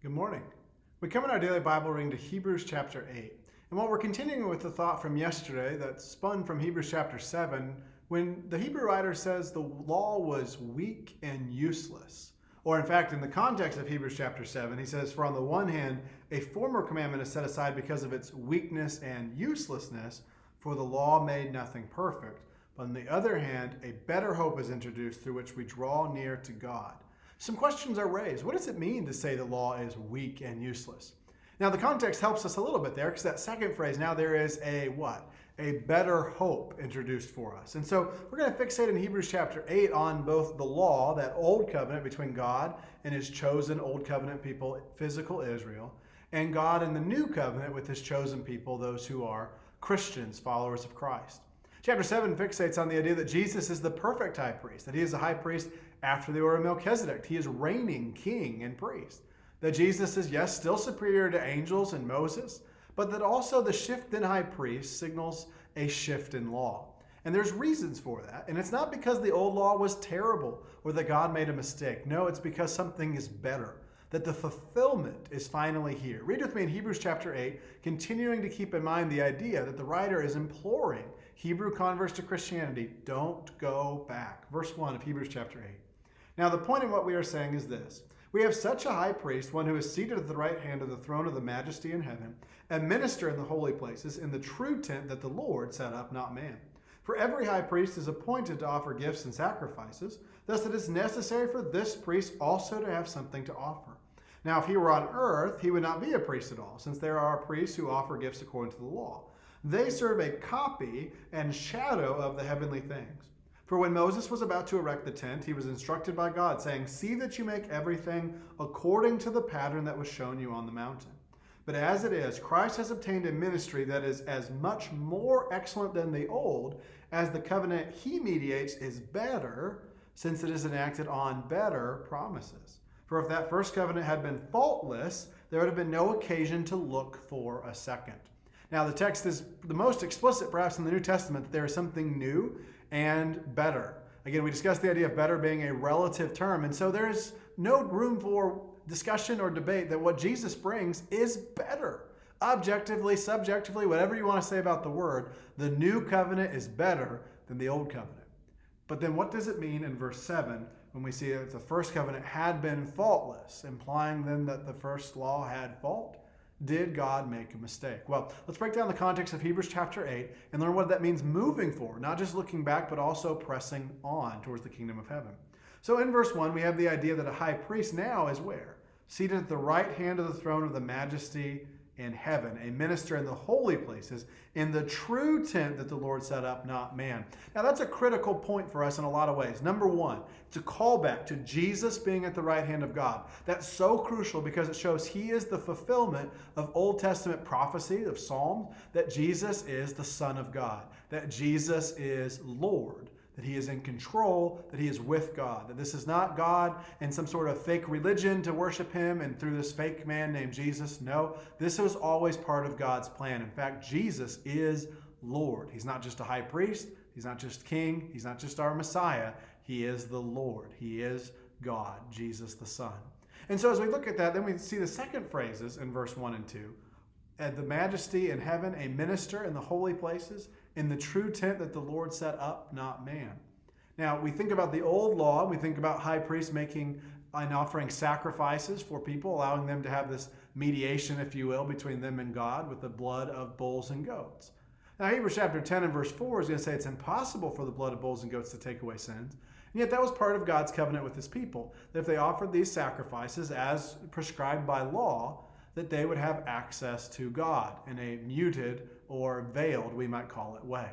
Good morning. We come in our daily Bible reading to Hebrews chapter 8. And while we're continuing with the thought from yesterday that spun from Hebrews chapter 7, when the Hebrew writer says the law was weak and useless, or in fact, in the context of Hebrews chapter 7, he says, for on the one hand, a former commandment is set aside because of its weakness and uselessness, for the law made nothing perfect. But on the other hand, a better hope is introduced through which we draw near to God. Some questions are raised. What does it mean to say the law is weak and useless? Now, the context helps us a little bit there because that second phrase, now there is a what? A better hope introduced for us. And so we're going to fixate in Hebrews chapter 8 on both the law, that old covenant between God and his chosen old covenant people, physical Israel, and God and the new covenant with his chosen people, those who are Christians, followers of Christ. Chapter 7 fixates on the idea that Jesus is the perfect high priest, that he is a high priest after the order of Melchizedek. He is reigning king and priest. That Jesus is, yes, still superior to angels and Moses, but that also the shift in high priest signals a shift in law. And there's reasons for that. And it's not because the old law was terrible or that God made a mistake. No, it's because something is better, that the fulfillment is finally here. Read with me in Hebrews chapter 8, continuing to keep in mind the idea that the writer is imploring Hebrew converts to Christianity, don't go back. Verse 1 of Hebrews chapter 8. Now, the point of what we are saying is this. We have such a high priest, one who is seated at the right hand of the throne of the majesty in heaven, a minister in the holy places, in the true tent that the Lord set up, not man. For every high priest is appointed to offer gifts and sacrifices, thus it is necessary for this priest also to have something to offer. Now, if he were on earth, he would not be a priest at all, since there are priests who offer gifts according to the law. They serve a copy and shadow of the heavenly things. For when Moses was about to erect the tent, he was instructed by God, saying, see that you make everything according to the pattern that was shown you on the mountain. But as it is, Christ has obtained a ministry that is as much more excellent than the old, as the covenant he mediates is better, since it is enacted on better promises. For if that first covenant had been faultless, there would have been no occasion to look for a second. Now, the text is the most explicit, perhaps, in the New Testament, that there is something new and better. Again, we discussed the idea of better being a relative term, and so there is no room for discussion or debate that what Jesus brings is better. Objectively, subjectively, whatever you want to say about the word, the new covenant is better than the old covenant. But then what does it mean in verse 7 when we see that the first covenant had been faultless, implying then that the first law had fault? Did God make a mistake? Well, let's break down the context of Hebrews chapter 8 and learn what that means moving forward, not just looking back, but also pressing on towards the kingdom of heaven. So in verse 1, we have the idea that a high priest now is where? Seated at the right hand of the throne of the majesty in heaven, a minister in the holy places, in the true tent that the Lord set up, not man. Now that's a critical point for us in a lot of ways. Number one, it's a callback to Jesus being at the right hand of God. That's so crucial because it shows he is the fulfillment of Old Testament prophecy, of Psalms, that Jesus is the Son of God, that Jesus is Lord, that he is in control, that he is with God, that this is not God in some sort of fake religion to worship him and through this fake man named Jesus. No, this was always part of God's plan. In fact, Jesus is Lord. He's not just a high priest. He's not just king. He's not just our Messiah. He is the Lord. He is God, Jesus the Son. And so as we look at that, then we see the second phrases in verse 1 and 2. At the majesty in heaven, a minister in the holy places, in the true tent that the Lord set up, not man. Now, we think about the old law, we think about high priests making and offering sacrifices for people, allowing them to have this mediation, if you will, between them and God with the blood of bulls and goats. Now, Hebrews chapter 10 and verse 4 is going to say it's impossible for the blood of bulls and goats to take away sins. And yet that was part of God's covenant with his people, that if they offered these sacrifices as prescribed by law, that they would have access to God in a muted or veiled, we might call it, way.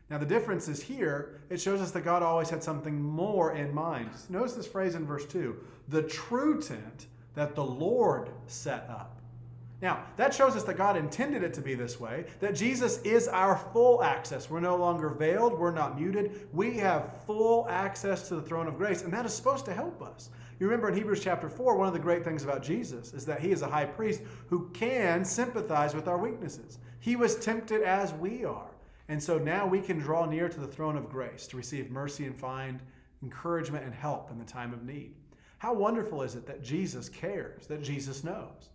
Now the difference is here, it shows us that God always had something more in mind. Notice this phrase in verse 2, the true tent that the Lord set up. Now, that shows us that God intended it to be this way, that Jesus is our full access. We're no longer veiled, we're not muted. We have full access to the throne of grace, and that is supposed to help us. You remember in Hebrews chapter 4, one of the great things about Jesus is that he is a high priest who can sympathize with our weaknesses. He was tempted as we are. And so now we can draw near to the throne of grace to receive mercy and find encouragement and help in the time of need. How wonderful is it that Jesus cares, that Jesus knows?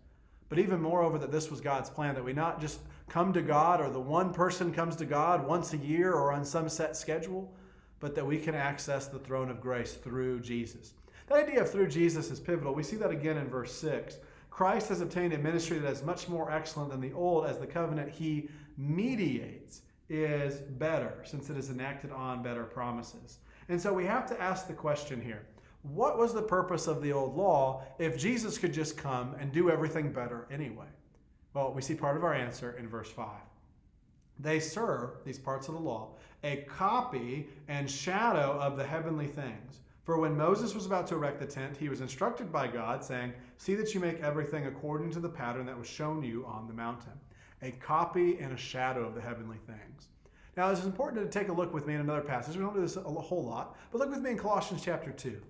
But even moreover, that this was God's plan, that we not just come to God, or the one person comes to God once a year or on some set schedule, but that we can access the throne of grace through Jesus. That idea of through Jesus is pivotal. We see that again in verse 6. Christ has obtained a ministry that is much more excellent than the old, as the covenant he mediates is better, since it is enacted on better promises. And so we have to ask the question here, what was the purpose of the old law if Jesus could just come and do everything better anyway? Well, we see part of our answer in verse 5. They serve, these parts of the law, a copy and shadow of the heavenly things. For when Moses was about to erect the tent, he was instructed by God, saying, "See that you make everything according to the pattern that was shown you on the mountain." A copy and a shadow of the heavenly things. Now, it's important to take a look with me in another passage. We don't do this a whole lot, but look with me in Colossians chapter 2.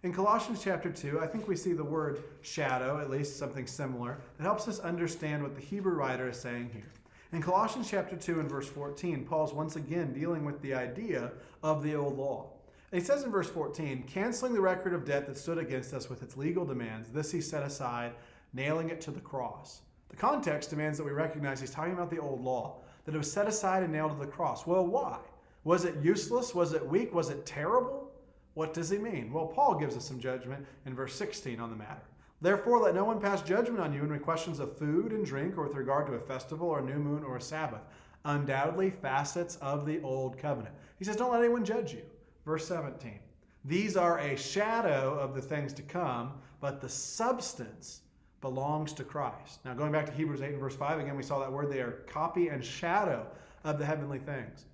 In Colossians chapter 2, I think we see the word shadow, at least something similar, that helps us understand what the Hebrew writer is saying here. In Colossians chapter 2 and verse 14, Paul's once again dealing with the idea of the old law. And he says in verse 14, "Canceling the record of debt that stood against us with its legal demands, this he set aside, nailing it to the cross." The context demands that we recognize he's talking about the old law, that it was set aside and nailed to the cross. Well, why? Was it useless? Was it weak? Was it terrible? What does he mean? Well, Paul gives us some judgment in verse 16 on the matter. "Therefore, let no one pass judgment on you in questions of food and drink, or with regard to a festival or a new moon or a Sabbath." Undoubtedly facets of the old covenant. He says, don't let anyone judge you. Verse 17, "These are a shadow of the things to come, but the substance belongs to Christ." Now, going back to Hebrews 8 and verse 5, again, we saw that word. They are copy and shadow of the heavenly things.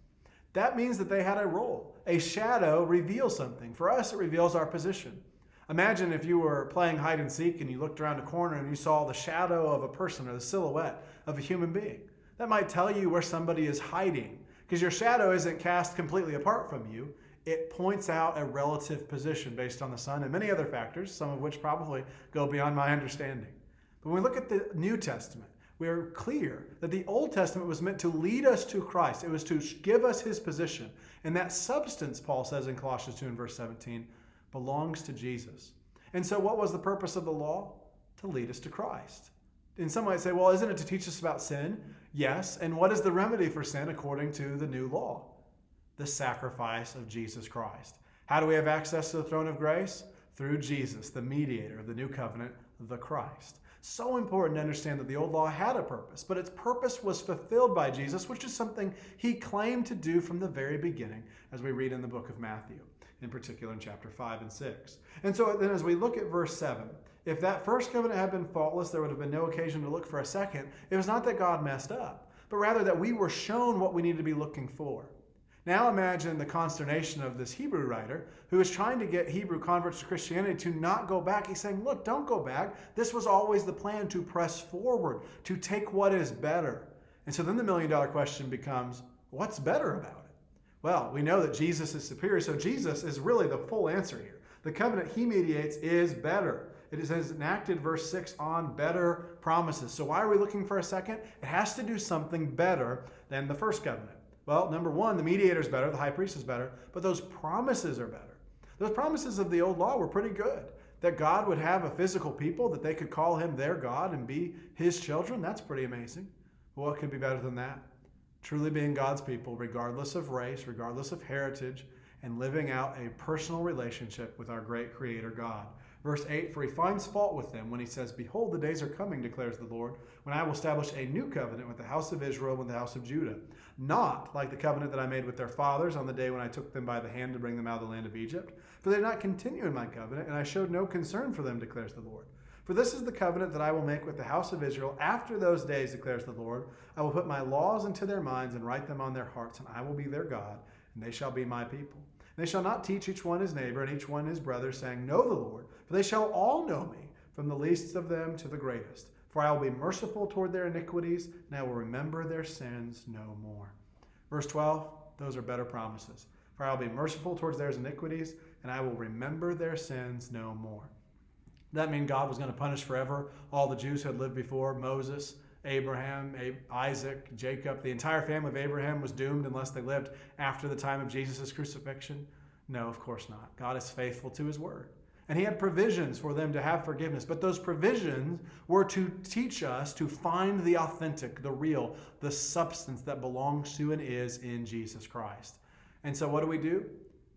That means that they had a role. A shadow reveals something. For us, it reveals our position. Imagine if you were playing hide and seek and you looked around a corner and you saw the shadow of a person or the silhouette of a human being. That might tell you where somebody is hiding, because your shadow isn't cast completely apart from you. It points out a relative position based on the sun and many other factors, some of which probably go beyond my understanding. But when we look at the New Testament, we are clear that the Old Testament was meant to lead us to Christ. It was to give us his position. And that substance, Paul says in Colossians 2 and verse 17, belongs to Jesus. And so what was the purpose of the law? To lead us to Christ. And some might say, well, isn't it to teach us about sin? Yes. And what is the remedy for sin according to the new law? The sacrifice of Jesus Christ. How do we have access to the throne of grace? Through Jesus, the mediator of the new covenant, the Christ. So important to understand that the old law had a purpose, but its purpose was fulfilled by Jesus, which is something he claimed to do from the very beginning, as we read in the book of Matthew, in particular in chapter 5 and 6. And so then as we look at verse 7, if that first covenant had been faultless, there would have been no occasion to look for a second. It was not that God messed up, but rather that we were shown what we needed to be looking for. Now imagine the consternation of this Hebrew writer who is trying to get Hebrew converts to Christianity to not go back. He's saying, look, don't go back. This was always the plan, to press forward, to take what is better. And so then the million-dollar question becomes, what's better about it? Well, we know that Jesus is superior, so Jesus is really the full answer here. The covenant he mediates is better. It is enacted, verse 6, on better promises. So why are we looking for a second? It has to do something better than the first covenant. Well, number one, the mediator is better, the high priest is better, but those promises are better. Those promises of the old law were pretty good. That God would have a physical people, that they could call him their God and be his children, that's pretty amazing. But what could be better than that? Truly being God's people, regardless of race, regardless of heritage, and living out a personal relationship with our great Creator God. Verse 8, "For he finds fault with them when he says, 'Behold, the days are coming, declares the Lord, when I will establish a new covenant with the house of Israel and with the house of Judah. Not like the covenant that I made with their fathers on the day when I took them by the hand to bring them out of the land of Egypt. For they did not continue in my covenant, and I showed no concern for them, declares the Lord. For this is the covenant that I will make with the house of Israel after those days, declares the Lord. I will put my laws into their minds and write them on their hearts, and I will be their God, and they shall be my people. They shall not teach each one his neighbor and each one his brother, saying, Know the Lord, for they shall all know me, from the least of them to the greatest. For I will be merciful toward their iniquities, and I will remember their sins no more.'" Verse 12, those are better promises. "For I will be merciful towards their iniquities, and I will remember their sins no more." That mean God was going to punish forever all the Jews who had lived before Moses, Abraham, Isaac, Jacob. The entire family of Abraham was doomed unless they lived after the time of Jesus' crucifixion? No, of course not. God is faithful to his word. And he had provisions for them to have forgiveness. But those provisions were to teach us to find the authentic, the real, the substance that belongs to and is in Jesus Christ. And so what do?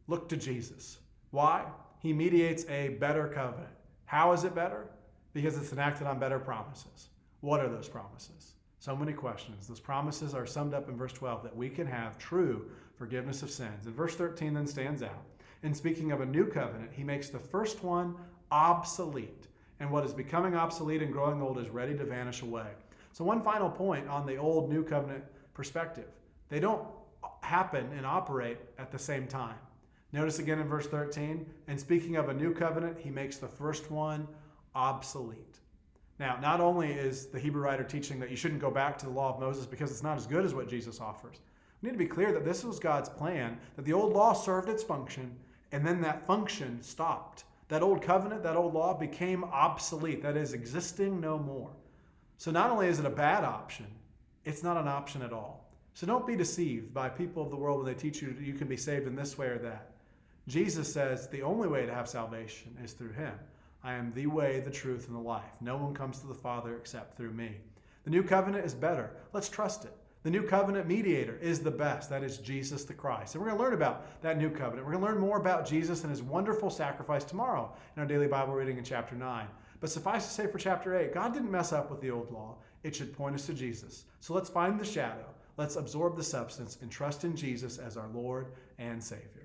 Look to Jesus. Why? He mediates a better covenant. How is it better? Because it's enacted on better promises. What are those promises? So many questions. Those promises are summed up in verse 12, that we can have true forgiveness of sins. And verse 13 then stands out. In speaking of a new covenant, he makes the first one obsolete. And what is becoming obsolete and growing old is ready to vanish away. So one final point on the old new covenant perspective. They don't happen and operate at the same time. Notice again in verse 13, and speaking of a new covenant, he makes the first one obsolete. Now, not only is the Hebrew writer teaching that you shouldn't go back to the law of Moses because it's not as good as what Jesus offers. We need to be clear that this was God's plan, that the old law served its function, and then that function stopped. That old covenant, that old law became obsolete. That is, existing no more. So not only is it a bad option, it's not an option at all. So don't be deceived by people of the world when they teach you you can be saved in this way or that. Jesus says the only way to have salvation is through him. I am the way, the truth, and the life. No one comes to the Father except through me. The new covenant is better. Let's trust it. The new covenant mediator is the best. That is Jesus the Christ. And we're going to learn about that new covenant. We're going to learn more about Jesus and his wonderful sacrifice tomorrow in our daily Bible reading in chapter 9. But suffice to say for chapter 8, God didn't mess up with the old law. It should point us to Jesus. So let's find the shadow. Let's absorb the substance and trust in Jesus as our Lord and Savior.